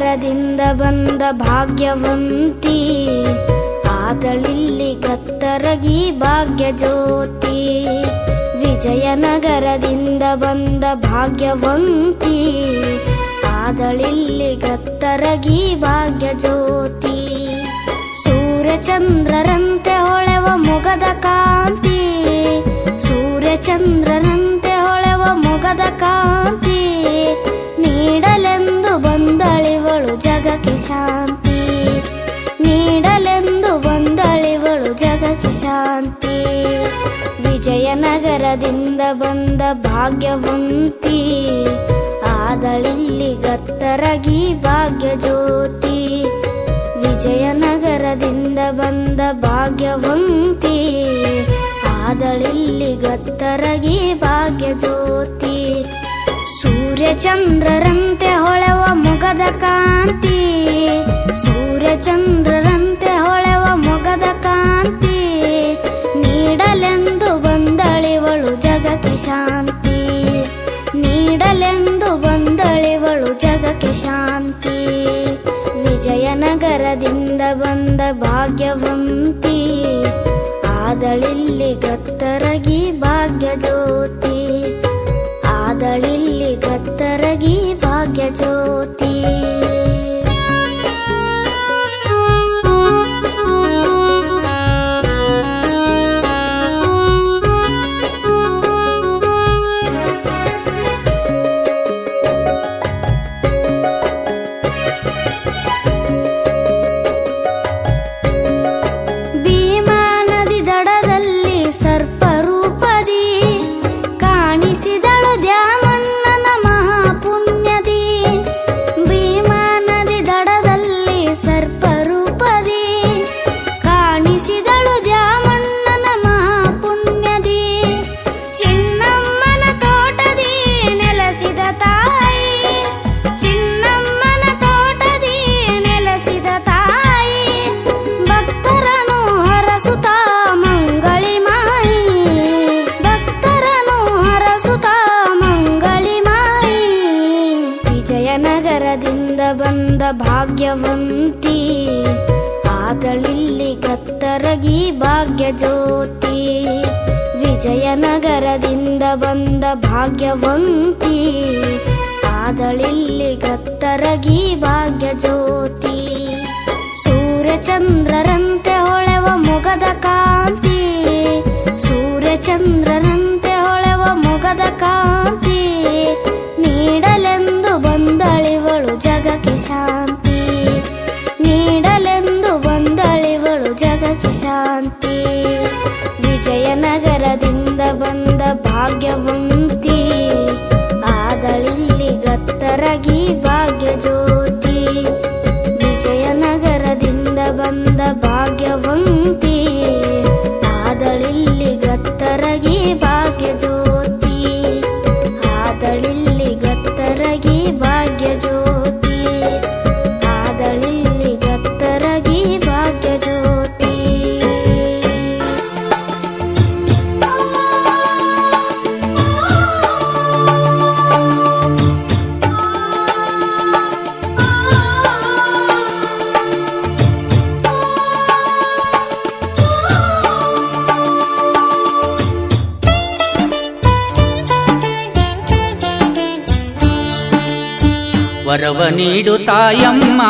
ವಿಜಯನಗರದಿಂದ ಬಂದ ಭಾಗ್ಯವಂತಿ, ಆದಳಿಲ್ಲಿ ಗತ್ತರಗಿ ಭಾಗ್ಯ ಜ್ಯೋತಿ. ವಿಜಯನಗರದಿಂದ ಬಂದ ಭಾಗ್ಯವಂತಿ, ಆದಳಿಲ್ಲಿ ಗತ್ತರಗಿ ಭಾಗ್ಯ ಜ್ಯೋತಿ. ಸೂರ್ಯಚಂದ್ರರಂತೆ ಹೊಳೆವ ಮೊಗದ ಕಾಂತಿ, ಸೂರ್ಯಚಂದ್ರರಂತೆ ಹೊಳೆವ ಮೊಗದ ಕಾಂತಿ. ನೀಡಲೆಂದು ಬಂದಳಿವಳು ಜಗಕ್ಕೆ ಶಾಂತಿ, ನೀಡಲೆಂದು ಬಂದಳಿವಳು ಜಗಕ್ಕೆ ಶಾಂತಿ. ವಿಜಯನಗರದಿಂದ ಬಂದ ಭಾಗ್ಯವಂತಿ, ಆದಳಿಲ್ಲಿ ಗತ್ತರಗಿ ಭಾಗ್ಯ ಜ್ಯೋತಿ. ವಿಜಯನಗರದಿಂದ ಬಂದ ಭಾಗ್ಯವಂತಿ, ಆದಳಿಲ್ಲಿ ಗತ್ತರಗಿ ಭಾಗ್ಯ ಜ್ಯೋತಿ. ಸೂರ್ಯಚಂದ್ರರಂತೆ ಹೊಳೆವ ಮೊಗದ ಕಾಂತಿ, ಸೂರ್ಯಚಂದ್ರರಂತೆ ಹೊಳೆವ ಮೊಗದ ಕಾಂತಿ. ನೀಡಲೆಂದು ಬಂದಳಿವಳು ಜಗಕ್ಕೆ ಶಾಂತಿ, ನೀಡಲೆಂದು ಬಂದಳಿವಳು ಜಗಕ್ಕೆ ಶಾಂತಿ. ವಿಜಯನಗರದಿಂದ ಬಂದ ಭಾಗ್ಯವಂತಿ, ಆದಳಿಲ್ಲಿ ಗತ್ತರಗಿ ಭಾಗ್ಯ ಜ್ಯೋತಿ. ಆದಳಿಲ್ಲಿ ಗತ್ತರಗಿ ಭಾಗ್ಯ ಜ್ಯೋತಿ. ಬಂದ ಭಾಗ್ಯವಂತಿ, ಆದಳಿಲ್ಲಿ ಗತ್ತರಗಿ ಭಾಗ್ಯ ಜ್ಯೋತಿ. ವಿಜಯನಗರದಿಂದ ಬಂದ ಭಾಗ್ಯವಂತಿ, ಆದಳಿಲ್ಲಿ ಗತ್ತರಗಿ ಭಾಗ್ಯ ಜ್ಯೋತಿ. ಸೂರ್ಯಚಂದ್ರರಂತೆ ಹೊಳೆವ ಮೊಗದ ಕಾಂತಿ, ಸೂರ್ಯಚಂದ್ರರಂತೆ ಹೊಳೆವ ಮೊಗದ ಕಾಂತಿ. ನೀಡಲೆಂದು ಬಂದಳಿವಳು ಜಗಕ್ಕೆ ಶಾಂತಿ, ನೀಡಲೆಂದು ಬಂದಳಿವಳು ಜಗಕ್ಕೆ ಶಾಂತಿ. ವಿಜಯನಗರದಿಂದ ಬಂದ ಭಾಗ್ಯವಂತಿ, ಆದಳಿಲ್ಲಿ ಗತ್ತರಗಿ ಭಾಗ್ಯ ಜ್ಯೋತಿ. ವಿಜಯನಗರದಿಂದ ಬಂದ ಭಾಗ್ಯವಂತಿ, ಆದಳಿಲ್ಲಿ ಗತ್ತರಗಿ ಭಾಗ್ಯ ಜ್ಯೋತಿ. ಆದಳಿಲ್ಲಿ ಗತ್ತರಗಿ ಭಾಗ್ಯ ಜ್ಯೋತಿ, ಆದಳಿಲ್ಲಿ ಗತ್ತರಗಿ ಭಾಗ್ಯ ಜ್ಯೋತಿ. ವರವ ನೀಡು ತಾಯಮ್ಮ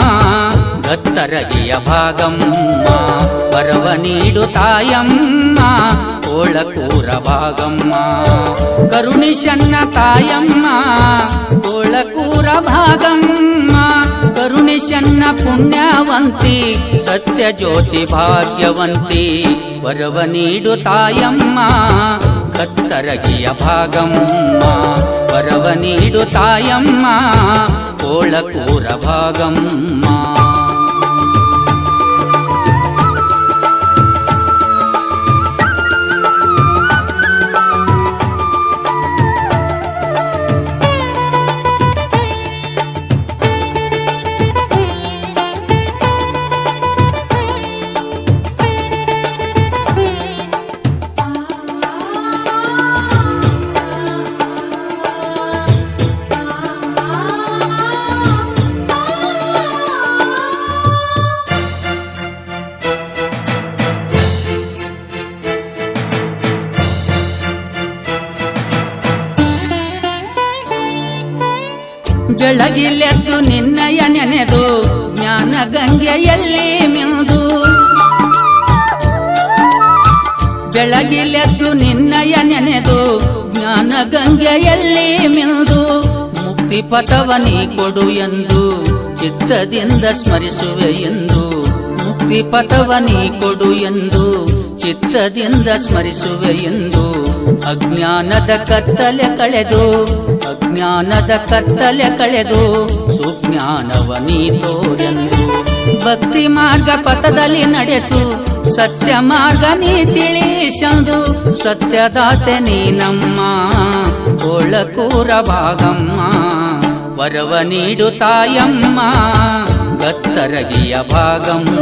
ಗತ್ತರಗಿಯ ಭಾಗಮ್ಮ, ವರವ ನೀಡು ತಾಯಮ್ಮ ಕೋಳಕೂರ ಭಾಗಮ್ಮ. ಕರುಣಿಶನ್ನ ತಾಯಮ್ಮ ಕೋಳಕೂರ ಭಾಗಮ್ಮ, ಕರುಣಿಶನ್ನ ಪುಣ್ಯವಂತಿ ಸತ್ಯ ಜ್ಯೋತಿ ಭಾಗ್ಯವಂತಿ. ವರವ ನೀಡು ತಾಯಮ್ಮ ಗತ್ತರಗಿಯ ಭಾಗಮ್ಮ, ವರವ ನೀಡು ತಾಯಮ್ಮ ಕೋಳಕೂರ ಭಾಗಮ್ಮ. ಬೆಳಗಿಲೆದ್ದು ನಿನ್ನಯ ನೆನೆದು ಜ್ಞಾನ ಗಂಗೆಯಲ್ಲಿ ಮಿಂದು ಬೆಳಗಿಲೆದ್ದು ನಿನ್ನಯ ನೆನೆದು ಜ್ಞಾನ ಗಂಗೆಯಲ್ಲಿ ಮಿಂದು ಮುಕ್ತಿ ಪಥವನಿ ಕೊಡು ಎಂದು ಚಿತ್ತದಿಂದ ಸ್ಮರಿಸುವೆ ಎಂದು ಮುಕ್ತಿ ಪಥವನಿ ಕೊಡು ಎಂದು ಚಿತ್ತದಿಂದ ಸ್ಮರಿಸುವೆ ಎಂದು ಅಜ್ಞಾನದ ಕತ್ತಲೆ ಕಳೆದು ಅಜ್ಞಾನದ ಕತ್ತಲೆ ಕಳೆದು ಸುಜ್ಞಾನವನಿ ತೋರೆಂದು ಭಕ್ತಿ ಮಾರ್ಗ ಪಥದಲ್ಲಿ ನಡೆಸು ಸತ್ಯ ಮಾರ್ಗ ನೀ ತಿಳಿಸಂದು ಸತ್ಯದಾತೆ ನೀನಮ್ಮ ಒಳಕೂರ ಭಾಗಮ್ಮ ವರವ ನೀಡು ತಾಯಮ್ಮ ಗತ್ತರಗಿಯ ಭಾಗಮ್ಮ